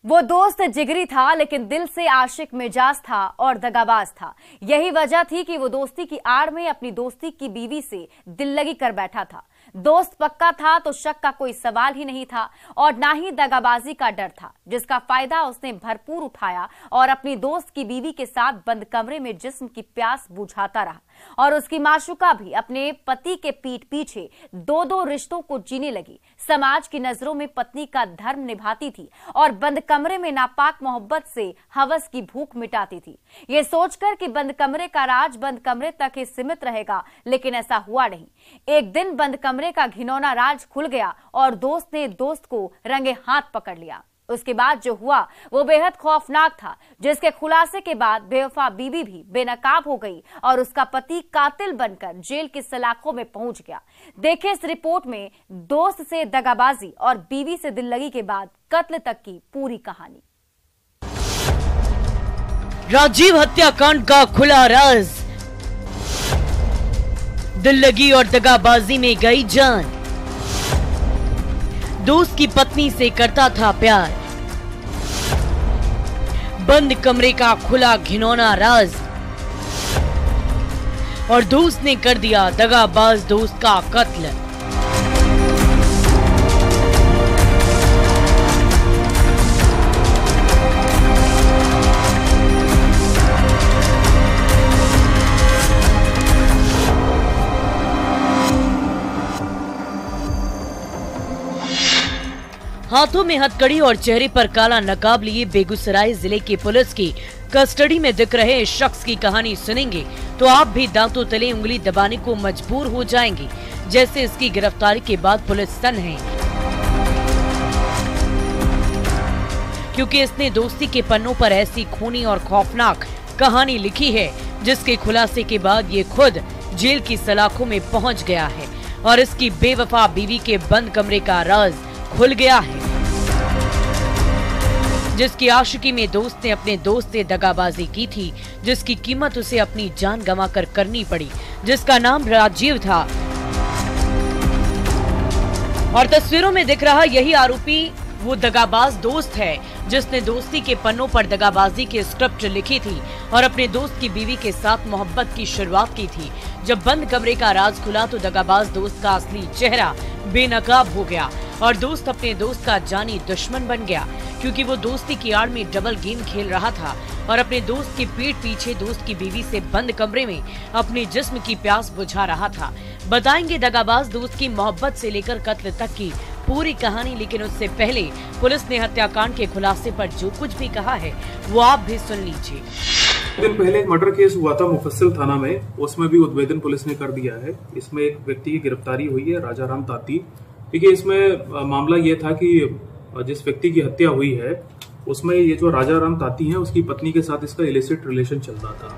वो दोस्त जिगरी था, लेकिन दिल से आशिक मिजाज था और दगाबाज था। यही वजह थी कि वो दोस्ती की आड़ में अपनी दोस्ती की बीवी से दिल लगी कर बैठा था। दोस्त पक्का था तो शक का कोई सवाल ही नहीं था और ना ही दगाबाजी का डर था, जिसका फायदा उसने भरपूर उठाया और अपनी दोस्त की बीवी के साथ बंद कमरे में जिस्म की प्यास बुझाता रहा। और उसकी माशूका भी अपने पति के पीठ पीछे दो रिश्तों को जीने लगी। समाज की नजरों में पत्नी का धर्म निभाती थी और बंद कमरे में नापाक मोहब्बत से हवस की भूख मिटाती थी, ये सोचकर कि बंद कमरे का राज बंद कमरे तक ही सीमित रहेगा। लेकिन ऐसा हुआ नहीं। एक दिन बंद कमरे का घिनौना राज खुल गया और दोस्त ने दोस्त को रंगे हाथ पकड़ लिया। उसके बाद जो हुआ वो बेहद खौफनाक था, जिसके खुलासे के बाद बेवफा बीवी भी बेनकाब हो गई और उसका पति कातिल बनकर जेल की सलाखों में पहुंच गया। देखिए इस रिपोर्ट में दोस्त से दगाबाजी और बीवी से दिल लगी के बाद कत्ल तक की पूरी कहानी। राजीव हत्याकांड का खुला राज, दिल लगी और दगाबाजी में गई जान। दोस्त की पत्नी से करता था प्यार, बंद कमरे का खुला घिनौना राज और दोस्त ने कर दिया दगाबाज दोस्त का कत्ल। हाथों में हथकड़ी और चेहरे पर काला नकाब लिए बेगूसराय जिले की पुलिस की कस्टडी में दिख रहे इस शख्स की कहानी सुनेंगे तो आप भी दांतों तले उंगली दबाने को मजबूर हो जाएंगे। जैसे इसकी गिरफ्तारी के बाद पुलिस सन्न है, क्योंकि इसने दोस्ती के पन्नों पर ऐसी खूनी और खौफनाक कहानी लिखी है जिसके खुलासे के बाद ये खुद जेल की सलाखों में पहुंच गया है और इसकी बेवफा बीवी के बंद कमरे का राज खुल गया है, जिसकी आशिकी में दोस्त ने अपने दोस्त से दगाबाजी की थी, जिसकी कीमत उसे अपनी जान गंवाकर करनी पड़ी, जिसका नाम राजीव था। और तस्वीरों में दिख रहा यही आरोपी वो दगाबाज दोस्त है जिसने दोस्ती के पन्नों पर दगाबाजी की स्क्रिप्ट लिखी थी और अपने दोस्त की बीवी के साथ मोहब्बत की शुरुआत की थी। जब बंद कमरे का राज खुला तो दगाबाज दोस्त का असली चेहरा बेनकाब हो गया और दोस्त अपने दोस्त का जानी दुश्मन बन गया, क्योंकि वो दोस्ती की आड़ में डबल गेम खेल रहा था और अपने दोस्त के पीठ पीछे दोस्त की बीवी से बंद कमरे में अपने जिस्म की प्यास बुझा रहा था। बताएंगे दगाबाज दोस्त की मोहब्बत से लेकर कत्ल तक की पूरी कहानी, लेकिन उससे पहले पुलिस ने हत्याकांड के खुलासे पर जो कुछ भी कहा है वो आप भी सुन लीजिए। दिन पहले एक मर्डर केस हुआ था मुफस्सिल थाना में, उसमें भी उद्भेदन पुलिस ने कर दिया है। इसमें एक व्यक्ति की गिरफ्तारी हुई है, राजाराम ताती। देखिए इसमें मामला ये था कि जिस व्यक्ति की हत्या हुई है उसमें ये जो राजाराम ताती है उसकी पत्नी के साथ इसका इलिसिट रिलेशन चल रहा था।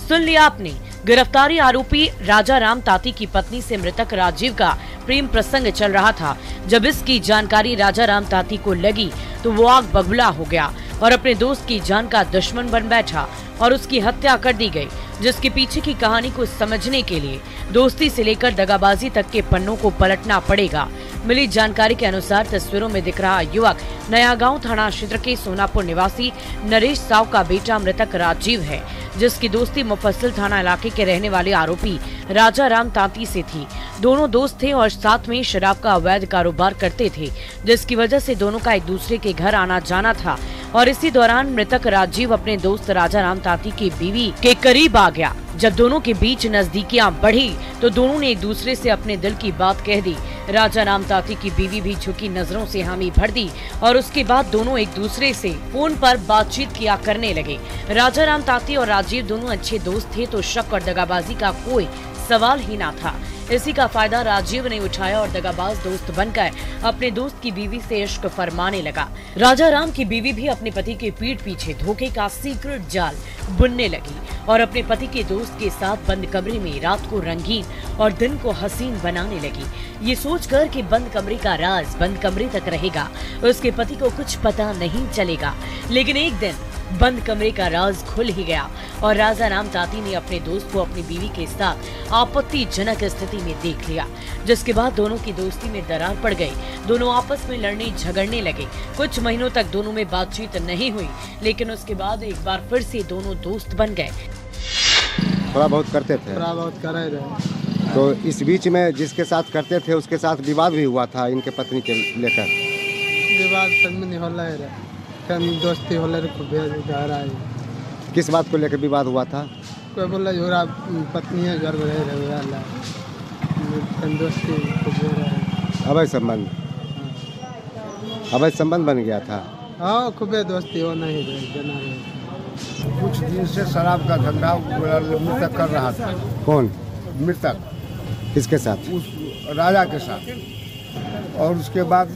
सुन लिया आपने, गिरफ्तारी आरोपी राजाराम ताती की पत्नी से मृतक राजीव का प्रेम प्रसंग चल रहा था। जब इसकी जानकारी राजाराम ताती को लगी तो वो आग बबूला हो गया और अपने दोस्त की जान का दुश्मन बन बैठा और उसकी हत्या कर दी गई, जिसके पीछे की कहानी को समझने के लिए दोस्ती से लेकर दगाबाजी तक के पन्नों को पलटना पड़ेगा। मिली जानकारी के अनुसार तस्वीरों में दिख रहा युवक नयागांव थाना क्षेत्र के सोनापुर निवासी नरेश साव का बेटा मृतक राजीव है, जिसकी दोस्ती मुफस्सिल थाना इलाके के रहने वाले आरोपी राजाराम ताती से थी। दोनों दोस्त थे और साथ में शराब का अवैध कारोबार करते थे, जिसकी वजह से दोनों का एक दूसरे के घर आना जाना था। और इसी दौरान मृतक राजीव अपने दोस्त राजाराम ताती की बीवी के करीब आ गया। जब दोनों के बीच नजदीकियां बढ़ी तो दोनों ने एक दूसरे से अपने दिल की बात कह दी। राजाराम ताती की बीवी भी झुकी नजरों से हामी भर दी और उसके बाद दोनों एक दूसरे से फोन पर बातचीत किया करने लगे। राजाराम ताती और राजीव दोनों अच्छे दोस्त थे तो शक और दगाबाजी का कोई सवाल ही ना था। इसी का फायदा राजीव ने उठाया और दगाबाज दोस्त बनकर अपने दोस्त की बीवी से इश्क फरमाने लगा। राजाराम की बीवी भी अपने पति के पीठ पीछे धोखे का सीक्रेट जाल बुनने लगी और अपने पति के दोस्त के साथ बंद कमरे में रात को रंगीन और दिन को हसीन बनाने लगी, ये सोचकर कि बंद कमरे का राज बंद कमरे तक रहेगा, उसके पति को कुछ पता नहीं चलेगा। लेकिन एक दिन बंद कमरे का राज खुल ही गया और राजा राम ताती ने अपने दोस्त को अपनी बीवी के साथ आपत्तिजनक स्थिति में देख लिया, जिसके बाद दोनों की दोस्ती में दरार पड़ गई। दोनों आपस में लड़ने झगड़ने लगे। कुछ महीनों तक दोनों में बातचीत नहीं हुई, लेकिन उसके बाद एक बार फिर से दोनों दोस्त बन गए। थोड़ा बहुत करते थे, थोड़ा बहुत कर रहे। तो इस बीच में जिसके साथ करते थे उसके साथ विवाद भी हुआ था इनके पत्नी के लेकर। विवाद नहीं हो रहा, दोस्ती हो रहा है। किस बात को लेकर विवाद हुआ था? कोई बोला जोरा पत्नी है घर में रहे, दोस्ती अवैध संबंध, अवैध संबंध बन गया था। हाँ, खूबे दोस्ती हो नहीं रहे। कुछ दिन से शराब का धंधा मृतक कर रहा था। कौन मृतक? किसके साथ? उस राजा के साथ। और उसके बाद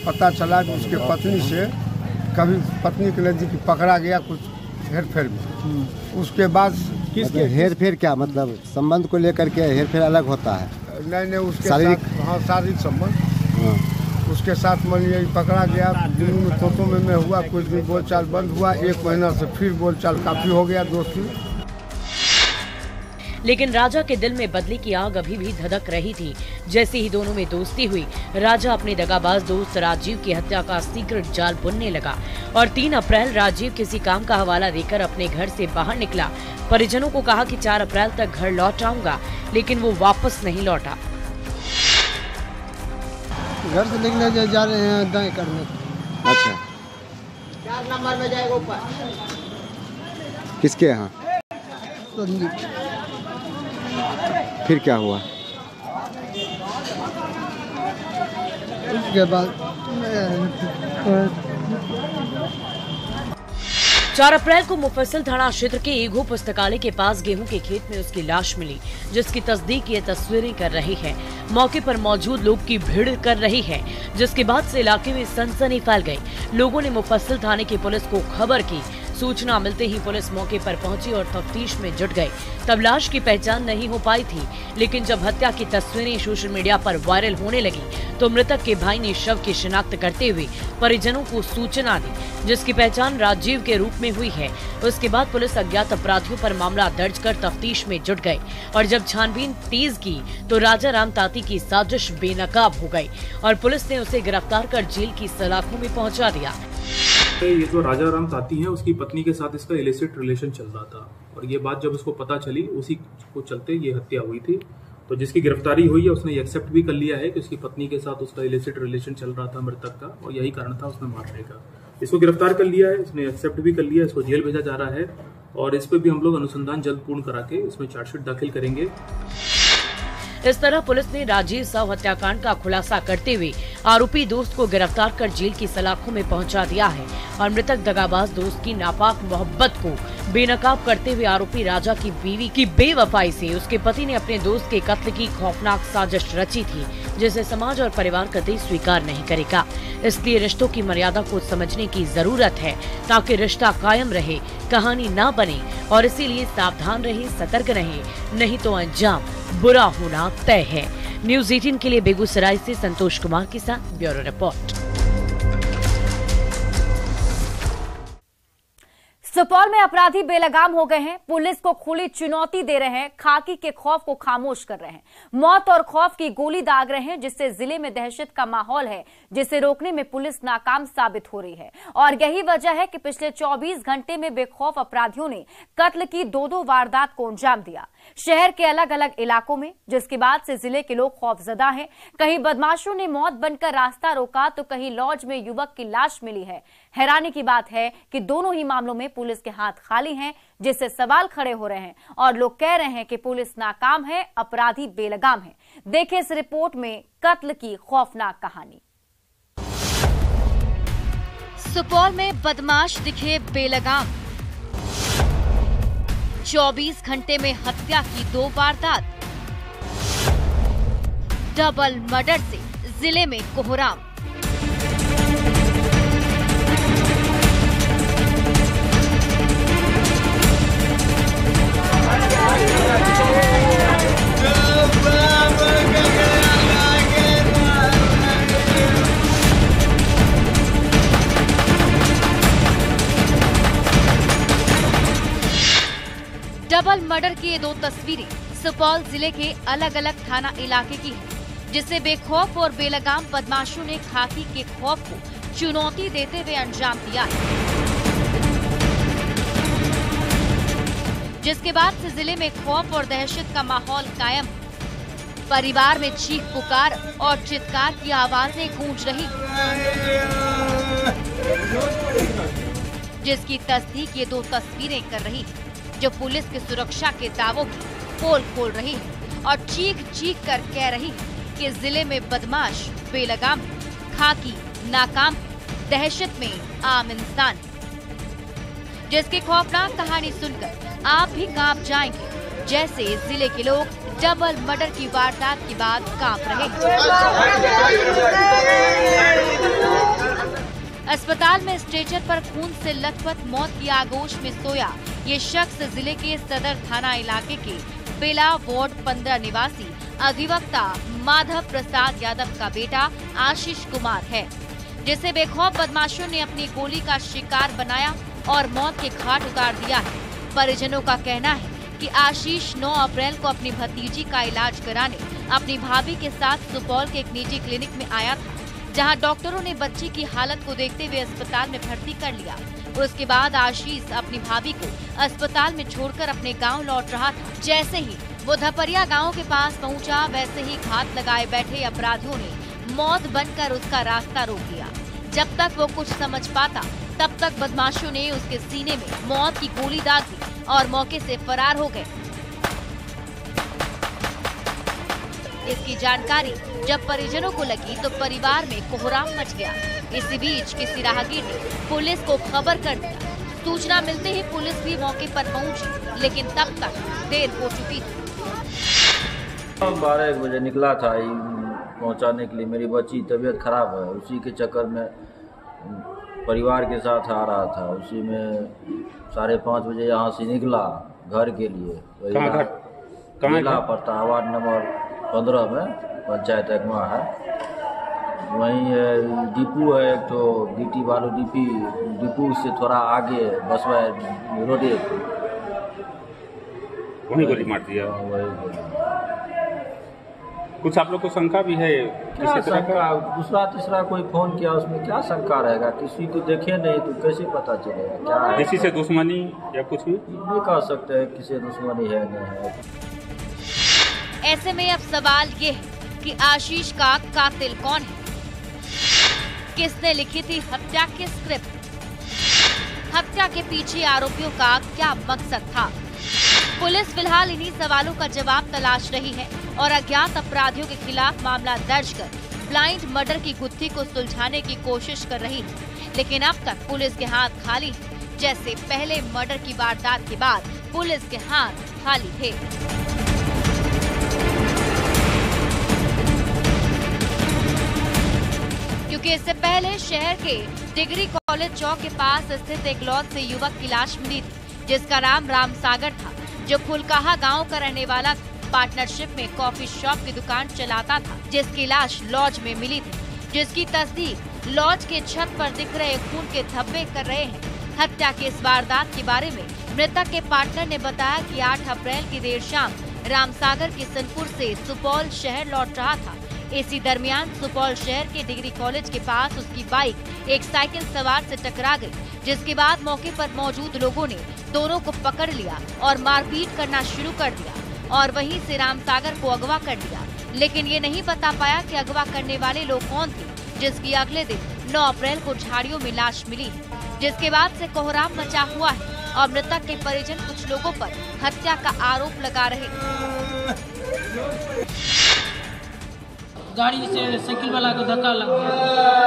पता चला कि उसके पत्नी से कभी पत्नी के नजदीक पकड़ा गया कुछ हेरफेर में। उसके बाद हेरफेर क्या मतलब? संबंध को लेकर के हेरफेर अलग होता है। नहीं, उसके शारीरिक, हाँ शारीरिक संबंध। हाँ। उसके साथ मान लीजिए पकड़ा गया, दिन में तोतों में हुआ, कुछ दिन बोलचाल बंद हुआ, 1 महीना से फिर बोलचाल काफी हो गया दोस्ती। लेकिन राजा के दिल में बदले की आग अभी भी धधक रही थी। जैसे ही दोनों में दोस्ती हुई, राजा अपने दगाबाज दोस्त राजीव की हत्या का सीक्रेट जाल बुनने लगा और 3 अप्रैल राजीव किसी काम का हवाला देकर अपने घर से बाहर निकला। परिजनों को कहा कि 4 अप्रैल तक घर लौट आऊंगा, लेकिन वो वापस नहीं लौटा। घर से निकले जा रहे हैं दाएं करने। अच्छा, 4 नंबर में जाएगा ऊपर। किसके यहाँ? फिर क्या हुआ? उसके बाद 4 अप्रैल को मुफस्सिल थाना क्षेत्र के ईगो पुस्तकालय के पास गेहूं के खेत में उसकी लाश मिली, जिसकी तस्दीक ये तस्वीरें कर रही है। मौके पर मौजूद लोग की भीड़ कर रही है, जिसके बाद से इलाके में सनसनी फैल गई। लोगों ने मुफस्सिल थाने की पुलिस को खबर की। सूचना मिलते ही पुलिस मौके पर पहुंची और तफ्तीश में जुट गई। तब लाश की पहचान नहीं हो पाई थी, लेकिन जब हत्या की तस्वीरें सोशल मीडिया पर वायरल होने लगी तो मृतक के भाई ने शव की शिनाख्त करते हुए परिजनों को सूचना दी, जिसकी पहचान राजीव के रूप में हुई है। उसके बाद पुलिस अज्ञात अपराधियों पर मामला दर्ज कर तफ्तीश में जुट गई और जब छानबीन तेज की तो राजा राम ताती की साजिश बेनकाब हो गई और पुलिस ने उसे गिरफ्तार कर जेल की सलाखों में पहुंचा दिया। ये जो राजा राम ताती है उसकी पत्नी के साथ इसका इलिसिट रिलेशन चल रहा था और ये बात जब उसको पता चली उसी को चलते ये हत्या हुई थी। तो जिसकी गिरफ्तारी हुई है उसने एक्सेप्ट भी कर लिया है कि उसकी पत्नी के साथ उसका इलिसिट रिलेशन चल रहा था मृतक का और यही कारण था उसने मारने का। इसको गिरफ्तार कर लिया है, इसने एक्सेप्ट भी कर लिया है, इसको जेल भेजा जा रहा है और इस पर भी हम लोग अनुसंधान जल्द पूर्ण करा के इसमें चार्जशीट दाखिल करेंगे। इस तरह पुलिस ने राजीव शव हत्याकांड का खुलासा करते हुए आरोपी दोस्त को गिरफ्तार कर जेल की सलाखों में पहुंचा दिया है और मृतक दगाबाज दोस्त की नापाक मोहब्बत को बेनकाब करते हुए आरोपी राजा की बीवी की बेवफाई से उसके पति ने अपने दोस्त के कत्ल की खौफनाक साजिश रची थी, जिसे समाज और परिवार कतई स्वीकार नहीं करेगा। इसलिए रिश्तों की मर्यादा को समझने की जरूरत है ताकि रिश्ता कायम रहे, कहानी ना बने और इसीलिए सावधान रहे, सतर्क रहे, नहीं तो अंजाम बुरा होना तय है। न्यूज़ 18 के लिए बेगूसराय से संतोष कुमार के साथ ब्यूरो रिपोर्ट। सुपौल में अपराधी बेलगाम हो गए हैं, पुलिस को खुली चुनौती दे रहे हैं, खाकी के खौफ को खामोश कर रहे हैं, मौत और खौफ की गोली दाग रहे हैं, जिससे जिले में दहशत का माहौल है, जिसे रोकने में पुलिस नाकाम साबित हो रही है। और यही वजह है कि पिछले 24 घंटे में बेखौफ अपराधियों ने कत्ल की 2 वारदात को अंजाम दिया शहर के अलग अलग इलाकों में, जिसके बाद से जिले के लोग खौफजदा हैं। कहीं बदमाशों ने मौत बनकर रास्ता रोका तो कहीं लॉज में युवक की लाश मिली है। हैरानी की बात है कि दोनों ही मामलों में पुलिस के हाथ खाली हैं, जिससे सवाल खड़े हो रहे हैं और लोग कह रहे हैं कि पुलिस नाकाम है, अपराधी बेलगाम है। देखिए इस रिपोर्ट में कत्ल की खौफनाक कहानी। सुपौल में बदमाश दिखे बेलगाम, 24 घंटे में हत्या की 2 वारदात, डबल मर्डर से जिले में कोहराम। डबल मर्डर की ये 2 तस्वीरें सुपौल जिले के अलग अलग थाना इलाके की है, जिसे बेखौफ और बेलगाम बदमाशों ने खाकी के खौफ को चुनौती देते हुए अंजाम दिया है, जिसके बाद से जिले में खौफ और दहशत का माहौल कायम है। परिवार में चीख पुकार और चित्कार की आवाजें गूंज रही, जिसकी तस्दीक ये 2 तस्वीरें कर रही है, जो पुलिस की सुरक्षा के दावों की पोल खोल रही है और चीख चीख कर कह रही है कि जिले में बदमाश बेलगाम, खाकी नाकाम, दहशत में आम इंसान, जिसकी खौफनाक कहानी सुनकर आप भी कांप जाएंगे, जैसे जिले के लोग डबल मर्डर की वारदात के बाद कांप रहे हैं। अस्पताल में स्ट्रेचर पर खून से लथपथ मौत की आगोश में सोया ये शख्स जिले के सदर थाना इलाके के बेला वार्ड 15 निवासी अधिवक्ता माधव प्रसाद यादव का बेटा आशीष कुमार है, जिसे बेखौफ बदमाशों ने अपनी गोली का शिकार बनाया और मौत के घाट उतार दिया है। परिजनों का कहना है कि आशीष 9 अप्रैल को अपनी भतीजी का इलाज कराने अपनी भाभी के साथ सुपौल के एक निजी क्लिनिक में आया था, जहां डॉक्टरों ने बच्ची की हालत को देखते हुए अस्पताल में भर्ती कर लिया। उसके बाद आशीष अपनी भाभी को अस्पताल में छोड़कर अपने गांव लौट रहा था। जैसे ही वो धपरिया गांव के पास पहुंचा, वैसे ही घात लगाए बैठे अपराधियों ने मौत बनकर उसका रास्ता रोक लिया। जब तक वो कुछ समझ पाता, तब तक बदमाशों ने उसके सीने में मौत की गोली दाग दी और मौके से फरार हो गए। इसकी जानकारी जब परिजनों को लगी तो परिवार में कोहराम मच गया। इसी बीच किसी राहगीर ने पुलिस को खबर कर दिया। सूचना मिलते ही पुलिस भी मौके पर पहुंची, लेकिन तब तक देर हो चुकी थी। 12 बजे निकला था पहुंचाने के लिए। मेरी बच्ची तबीयत खराब है, उसी के चक्कर में परिवार के साथ आ रहा था। उसी में 5:30 बजे यहाँ से निकला घर के लिए। कहाँ पड़ता है? वार्ड नंबर 15 में पंचायत एकमा है। वहीं डिपू है एक तो गिट्टी बालू डिपू से थोड़ा आगे बसवा रोडे, वहीं गोली मार दिया। वही गोली। कुछ आप लोग को शंका भी है? क्या शंका? दूसरा तीसरा कोई फोन किया, उसमें क्या शंका रहेगा? किसी को देखे नहीं तो कैसे पता चलेगा क्या है? किसी से दुश्मनी या कुछ भी नहीं कह सकते हैं किसी दुश्मनी है नहीं है। ऐसे में अब सवाल ये है कि आशीष का कातिल कौन है? किसने लिखी थी हत्या की स्क्रिप्ट? हत्या के पीछे आरोपियों का क्या मकसद था? पुलिस फिलहाल इन्हीं सवालों का जवाब तलाश रही है और अज्ञात अपराधियों के खिलाफ मामला दर्ज कर ब्लाइंड मर्डर की गुत्थी को सुलझाने की कोशिश कर रही है। लेकिन अब तक पुलिस के हाथ खाली है, जैसे पहले मर्डर की वारदात के बाद पुलिस के हाथ खाली थे। क्योंकि इससे पहले शहर के डिग्री कॉलेज चौक के पास स्थित एक लॉज से युवक की लाश मिली थी, जिसका नाम राम सागर था, जो फुलकाहा गांव का रहने वाला पार्टनरशिप में कॉफी शॉप की दुकान चलाता था, जिसकी लाश लॉज में मिली थी, जिसकी तस्दीक लॉज के छत पर दिख रहे खून के धब्बे कर रहे हैं। हत्या की इस वारदात के बारे में मृतक के पार्टनर ने बताया कि 8 अप्रैल की देर शाम रामसागर किशनपुर से सुपौल शहर लौट रहा था। इसी दरमियान सुपौल शहर के डिग्री कॉलेज के पास उसकी बाइक एक साइकिल सवार से टकरा गई, जिसके बाद मौके पर मौजूद लोगों ने दोनों को पकड़ लिया और मारपीट करना शुरू कर दिया और वहीं से रामसागर को अगवा कर लिया। लेकिन ये नहीं बता पाया कि अगवा करने वाले लोग कौन थे, जिसकी अगले दिन 9 अप्रैल को झाड़ियों में लाश मिली, जिसके बाद से कोहराम मचा हुआ है और मृतक के परिजन कुछ लोगों पर हत्या का आरोप लगा रहे। गाड़ी से साइकिल वाला को धक्का लग गया,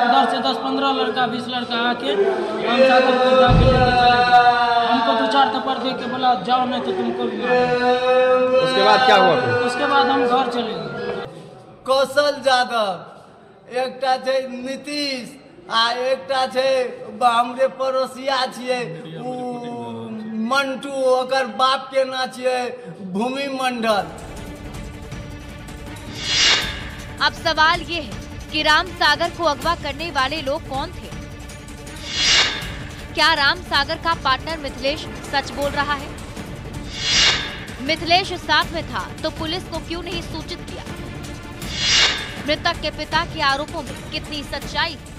उधर से 10-15 लड़का 20 लड़का आके रामसागर को उठा के लेके चले गए। हमको 2-4 थप्पड़ दे के बोला जाओ नहीं तो तुमको भी मारेंगे। उसके बाद क्या हुआ? उसके बाद हम घर चले गए। कौशल यादव एकटा छे, नीतीश आ एकटा छे हमरे पड़ोसिया छिए मंटू, ओकर बाप के ना छिए भूमि मंडल। अब सवाल ये है कि रामसागर को अगवा करने वाले लोग कौन थे? क्या रामसागर का पार्टनर मिथिलेश सच बोल रहा है? मिथिलेश साथ में था तो पुलिस को क्यों नहीं सूचित किया? मृतक के पिता के आरोपों में कितनी सच्चाई है?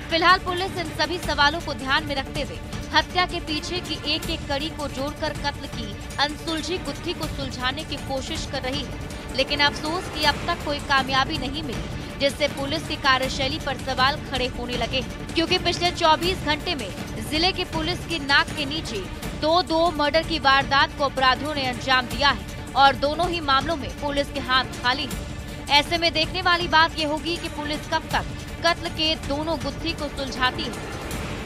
फिलहाल पुलिस इन सभी सवालों को ध्यान में रखते हुए हत्या के पीछे की एक एक कड़ी को जोड़कर कत्ल की अनसुलझी गुत्थी को सुलझाने की कोशिश कर रही है, लेकिन अफसोस कि अब तक कोई कामयाबी नहीं मिली, जिससे पुलिस की कार्यशैली पर सवाल खड़े होने लगे हैं। क्योंकि पिछले 24 घंटे में जिले की पुलिस की नाक के नीचे दो मर्डर की वारदात को अपराधियों ने अंजाम दिया है और दोनों ही मामलों में पुलिस के हाथ खाली हैं। ऐसे में देखने वाली बात ये होगी कि पुलिस कब तक कत्ल के दोनों गुत्थी को सुलझाती है।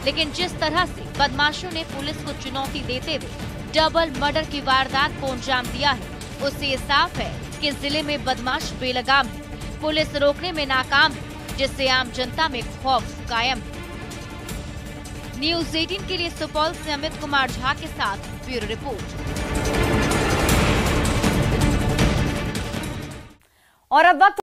लेकिन जिस तरह से बदमाशों ने पुलिस को चुनौती देते हुए डबल मर्डर की वारदात को अंजाम दिया है, उससे ये साफ है कि जिले में बदमाश बेलगाम है, पुलिस रोकने में नाकाम है, जिससे आम जनता में खौफ कायम है। न्यूज़ 18 के लिए सुपौल से अमित कुमार झा के साथ ब्यूरो रिपोर्ट। और अब वक्त